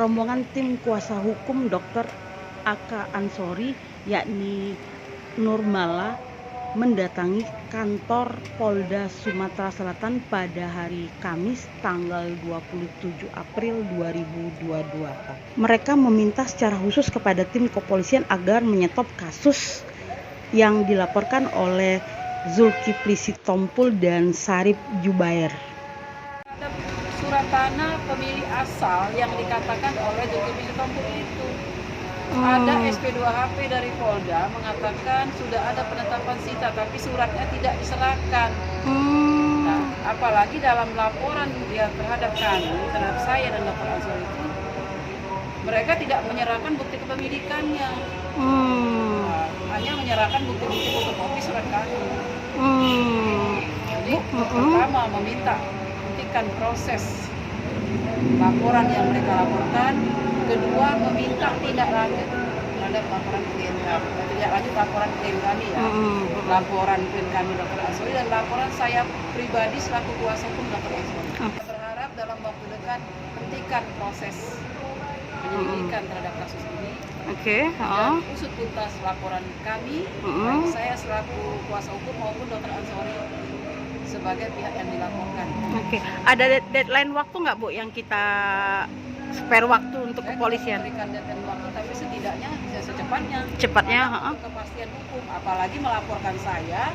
rombongan tim kuasa hukum Dr. AK Ansori yakni Nurmala mendatangi kantor Polda Sumatera Selatan pada hari Kamis tanggal 27 April 2022. Mereka meminta secara khusus kepada tim kepolisian agar menyetop kasus yang dilaporkan oleh Zulkifli Sitompul dan Sarip Jubair. Surat tanah pemilik asal yang dikatakan oleh Zulkifli Sitompul itu. Ada SP2HP dari Polda mengatakan sudah ada penetapan sita, tapi suratnya tidak diserahkan. Nah, apalagi dalam laporan dia terhadap kami, terhadap saya dan Dr. Ansori itu, mereka tidak menyerahkan bukti kepemilikannya. Nah, hanya menyerahkan bukti-bukti fotokopi surat kami. Jadi pertama meminta hentikan proses laporan yang mereka laporkan. Kedua, meminta tindak lanjut terhadap laporan klien kami. Tindak lanjut laporan klien kami ya. Laporan klien kami Dr. Ansori dan laporan saya pribadi selaku kuasa hukum Dr. Ansori. Berharap dalam waktu dekat hentikan proses penyelidikan terhadap kasus ini. Dan usut tuntas laporan kami, baik saya selaku kuasa hukum maupun Dr. Ansori sebagai pihak yang dilaporkan. Ada deadline waktu nggak Bu yang kita spare waktu untuk kepolisian? Memberikan deadline waktu, tapi setidaknya bisa secepatnya. Kepastian hukum, apalagi melaporkan saya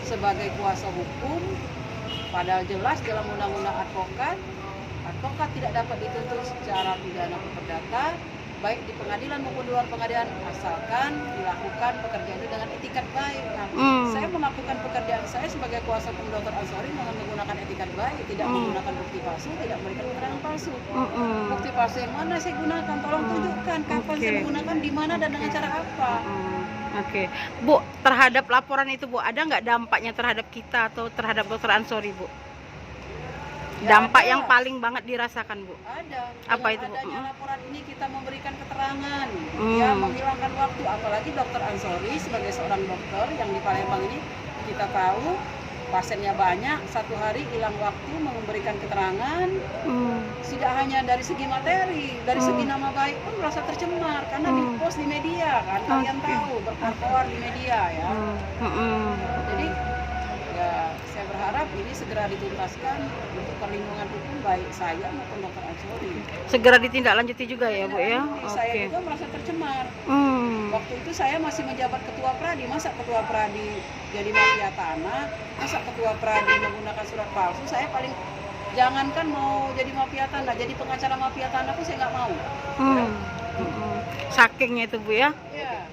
sebagai kuasa hukum, padahal jelas dalam undang-undang advokat tidak dapat dituntut secara pidana perdata, baik di pengadilan maupun di luar pengadilan, asalkan dilakukan pekerjaan itu dengan etikat baik. Nah, saya melakukan pekerjaan saya sebagai kuasa hukum Dr. Ansori dengan menggunakan etikat baik, tidak menggunakan bukti palsu, tidak memberikan keterangan palsu. Bukti palsu yang mana saya gunakan? Tolong tunjukkan kapan saya menggunakan, di mana dan dengan cara apa. Bu, terhadap laporan itu Bu, ada nggak dampaknya terhadap kita atau terhadap Dr. Ansori Bu? Dampak yang paling banget dirasakan Bu? Ada. Apa itu Bu? Adanya laporan ini kita memberikan keterangan, ya menghilangkan waktu. Apalagi Dr. Ansori sebagai seorang dokter yang di Palembang ini, kita tahu pasiennya banyak, satu hari hilang waktu memberikan keterangan. Tidak hanya dari segi materi, dari segi nama baik pun merasa tercemar karena dipost di media kan, kalian tahu berkoar di media ya. Jadi ya saya berharap ini segera dituntaskan untuk perlindungan hukum baik saya maupun Dr. Ansori. Segera ditindaklanjuti juga ya Bu ya? Saya juga merasa tercemar. Waktu itu saya masih menjabat ketua pradi, masa ketua pradi jadi mafia tanah, masa ketua pradi menggunakan surat palsu, saya paling jangankan mau jadi mafia tanah, jadi pengacara mafia tanah pun saya nggak mau. Sakingnya itu Bu ya? Iya.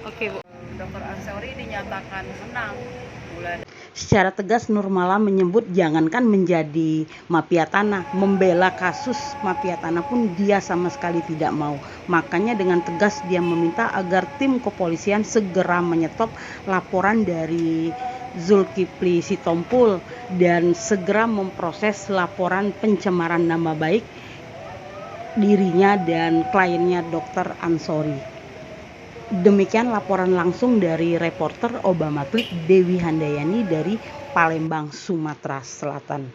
Oke Bu. Dr. Ansori dinyatakan menang. Secara tegas Nurmala menyebut jangankan menjadi mafia tanah, membela kasus mafia tanah pun dia sama sekali tidak mau. Makanya dengan tegas dia meminta agar tim kepolisian segera menyetop laporan dari Zulkifli Sitompul dan segera memproses laporan pencemaran nama baik dirinya dan kliennya Dr. Ansori. Demikian laporan langsung dari reporter Obama Klik Dewi Handayani dari Palembang, Sumatera Selatan.